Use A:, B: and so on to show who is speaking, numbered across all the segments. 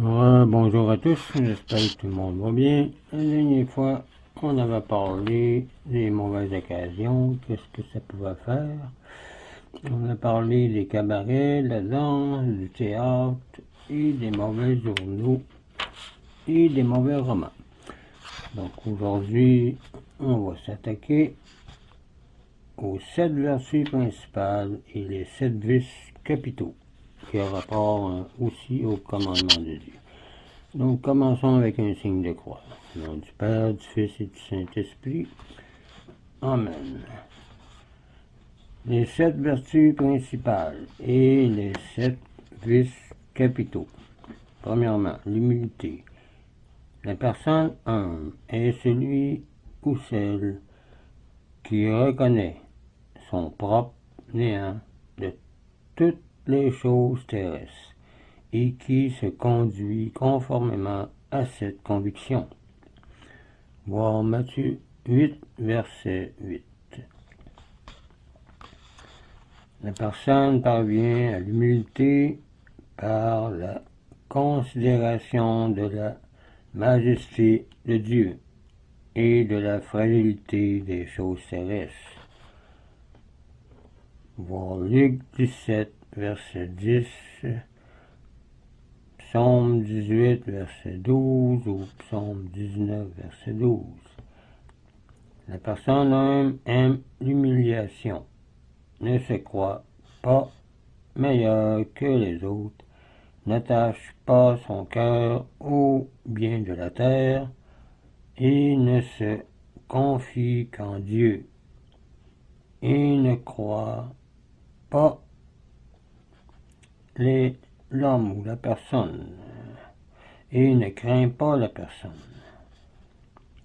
A: Bonjour à tous, j'espère que tout le monde va bien. La dernière fois, on avait parlé des mauvaises occasions, qu'est-ce que ça pouvait faire. On a parlé des cabarets, de la danse, du théâtre et des mauvais journaux et des mauvais romans. Donc aujourd'hui, on va s'attaquer aux 7 vertus principales et les 7 vices capitaux, qui ont rapport aussi au commandement de Dieu. Donc, commençons avec un signe de croix. Au nom du Père, du Fils et du Saint-Esprit. Amen. Les 7 vertus principales et les 7 vices capitaux. Premièrement, l'humilité. La personne humble est celui ou celle qui reconnaît son propre néant de toutes les choses terrestres et qui se conduit conformément à cette conviction. Voir Matthieu 8, verset 8. La personne parvient à l'humilité par la considération de la majesté de Dieu et de la fragilité des choses terrestres. Voir Luc 17, verset 10, Psaume 18, verset 12 ou Psaume 19, verset 12. La personne humble aime l'humiliation, ne se croit pas meilleure que les autres, n'attache pas son cœur au bien de la terre et ne se confie qu'en Dieu et ne croit pas l'homme ou la personne et ne craint pas la personne.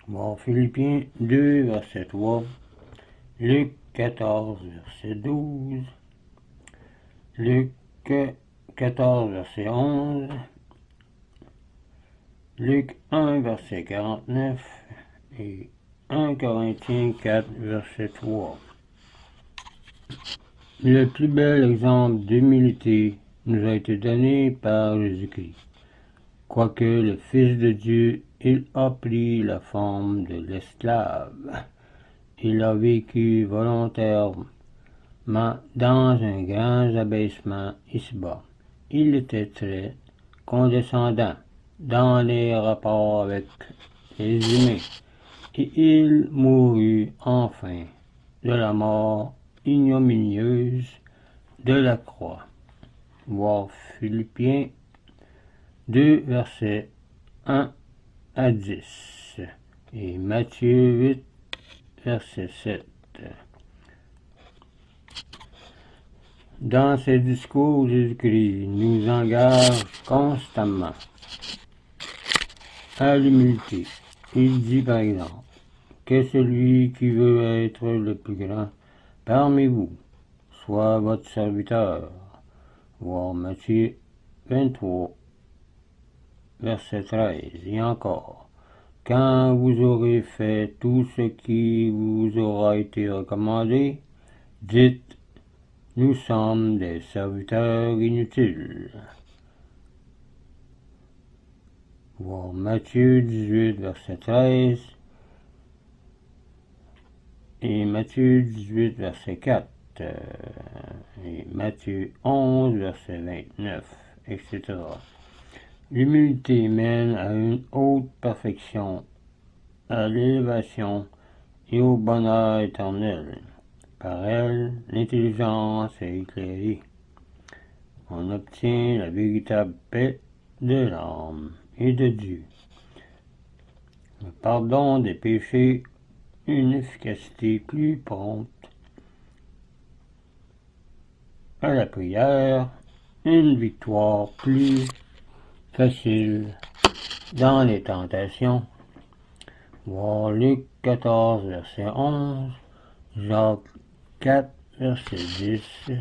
A: Bon, Philippiens 2, verset 3, Luc 14, verset 12, Luc 14, verset 11, Luc 1, verset 49 et 1 Corinthiens 4, verset 3. Le plus bel exemple d'humilité nous a été donné par Jésus-Christ. Quoique le Fils de Dieu, il a pris la forme de l'esclave. Il a vécu volontairement dans un grand abaissement ici-bas. Il était très condescendant dans les rapports avec les humains, et il mourut enfin de la mort ignominieuse de la croix. Voir Philippiens 2, versets 1 à 10 et Matthieu 8, verset 7. Dans ses discours, Jésus-Christ nous engage constamment à l'humilité. Il dit par exemple que celui qui veut être le plus grand parmi vous soit votre serviteur. Voir Matthieu 23, verset 13. Et encore, quand vous aurez fait tout ce qui vous aura été recommandé, dites, nous sommes des serviteurs inutiles. Voir Matthieu 18, verset 13 et Matthieu 18, verset 4 et Matthieu 11, verset 29, etc. L'humilité mène à une haute perfection, à l'élévation et au bonheur éternel. Par elle, l'intelligence est éclairée. On obtient la véritable paix de l'âme et de Dieu. Le pardon des péchés, une efficacité plus prompte à la prière, une victoire plus facile dans les tentations. Voir Luc 14, verset 11, Jacques 4, verset 10,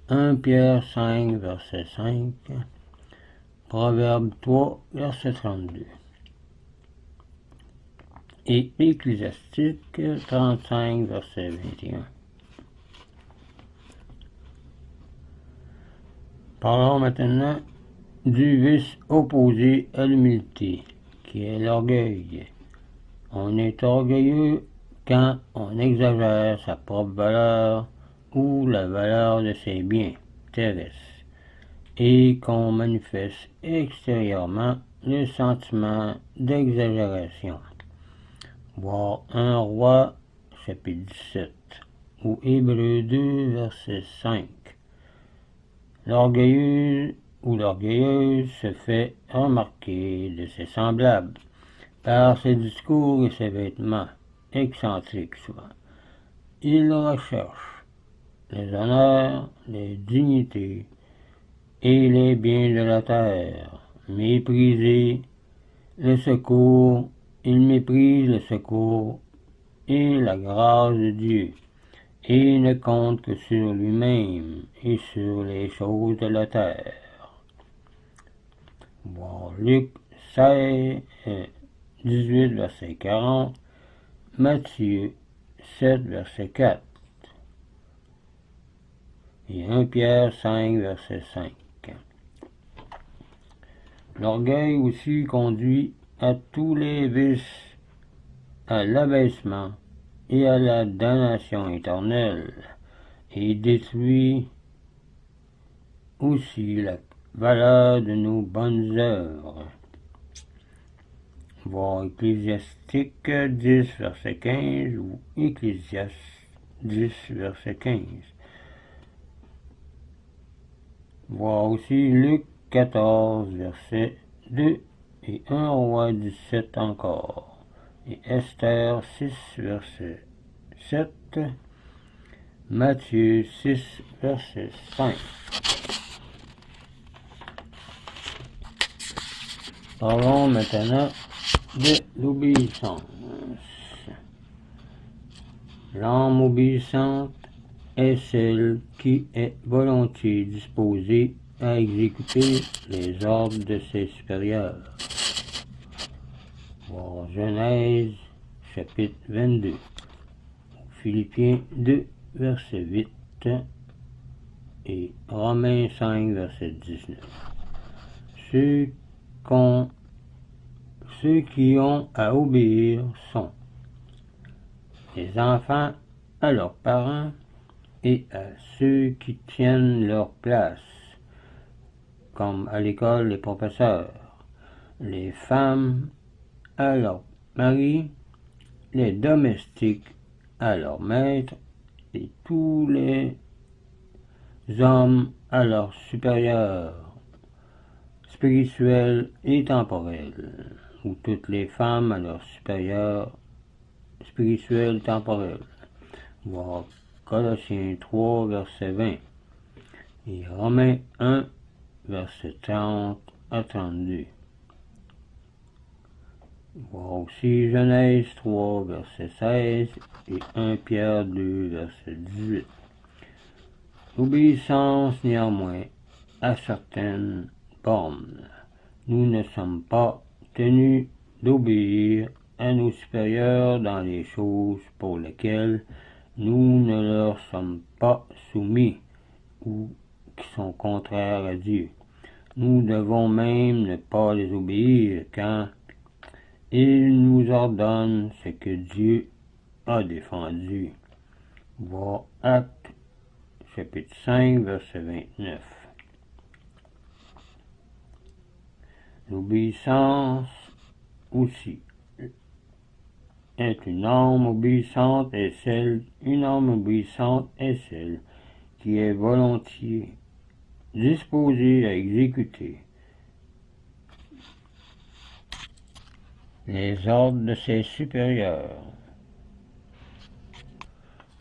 A: 1 Pierre 5, verset 5, Proverbe 3, verset 32 et Ecclésiastique 35, verset 21. Parlons maintenant du vice opposé à l'humilité, qui est l'orgueil. On est orgueilleux quand on exagère sa propre valeur ou la valeur de ses biens terrestres et qu'on manifeste extérieurement le sentiment d'exagération. Voir 1 Roi, chapitre 17, ou Hébreux 2, verset 5. L'orgueilleux ou l'orgueilleuse se fait remarquer de ses semblables par ses discours et ses vêtements excentriques souvent. Il recherche les honneurs, les dignités et les biens de la terre, mépriser le secours, il méprise le secours et la grâce de Dieu, et ne compte que sur lui-même et sur les choses de la terre. Voir Luc 16, 18, verset 40, Matthieu 7, verset 4, et 1 Pierre 5, verset 5. L'orgueil aussi conduit à tous les vices, à l'abaissement et à la damnation éternelle, et détruit aussi la valeur de nos bonnes œuvres. Voir Ecclésiastique 10, verset 15 ou Ecclésiaste 10, verset 15. Voir aussi Luc 14, verset 2 et 1 Roi 17 encore, et Esther 6, verset 7, Matthieu 6, verset 5. Parlons maintenant de l'obéissance. L'âme obéissante est celle qui est volontiers disposée à exécuter les ordres de ses supérieurs. Voir Genèse, chapitre 22, Philippiens 2, verset 8, et Romains 5, verset 19. Ceux qui ont à obéir sont les enfants à leurs parents et à ceux qui tiennent leur place, comme à l'école les professeurs, les femmes à leur mari, les domestiques à leur maître, et tous les hommes à leurs supérieurs, spirituels et temporels, ou toutes les femmes à leurs supérieurs, spirituels et temporels. Voir Colossiens 3, verset 20, et Romains 1, verset 30 à 32. Voir aussi Genèse 3, verset 16, et 1 Pierre 2, verset 18. L'obéissance néanmoins à certaines bornes. Nous ne sommes pas tenus d'obéir à nos supérieurs dans les choses pour lesquelles nous ne leur sommes pas soumis ou qui sont contraires à Dieu. Nous devons même ne pas les obéir quand ils nous ordonnent ce que Dieu a défendu. Voir Actes, chapitre 5, verset 29. L'obéissance aussi est une âme obéissante est celle qui est volontiers disposée à exécuter les ordres de ses supérieurs.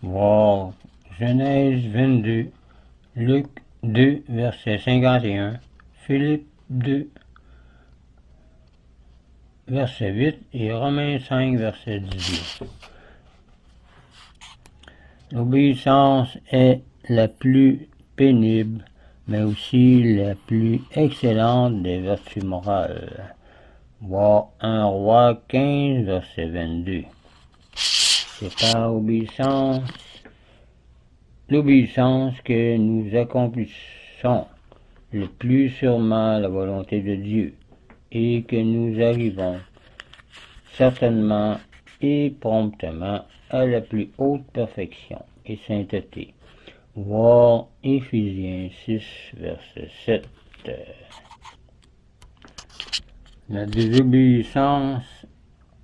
A: Voir Genèse 22, Luc 2, verset 51, Philippe 2, verset 8 et Romains 5, verset 18. L'obéissance est la plus pénible, mais aussi la plus excellente des vertus morales. Voir 1 Roi 15, verset 22. C'est par l'obéissance que nous accomplissons le plus sûrement la volonté de Dieu, et que nous arrivons certainement et promptement à la plus haute perfection et sainteté. Voir Éphésiens 6, verset 7. La désobéissance,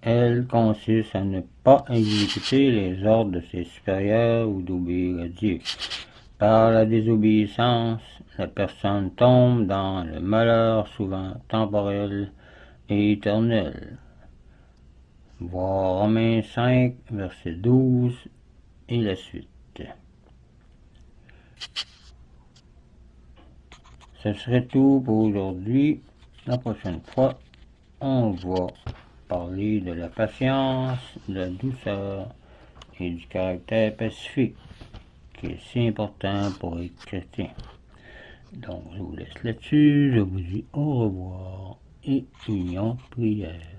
A: elle, consiste à ne pas exécuter les ordres de ses supérieurs ou d'obéir à Dieu. Par la désobéissance, la personne tombe dans le malheur souvent temporel et éternel. Voir Romains 5, verset 12 et la suite. Ce serait tout pour aujourd'hui. La prochaine fois, on va parler de la patience, de la douceur et du caractère pacifique, qui est si important pour être chrétien. Donc, je vous laisse là-dessus. Je vous dis au revoir et union prière.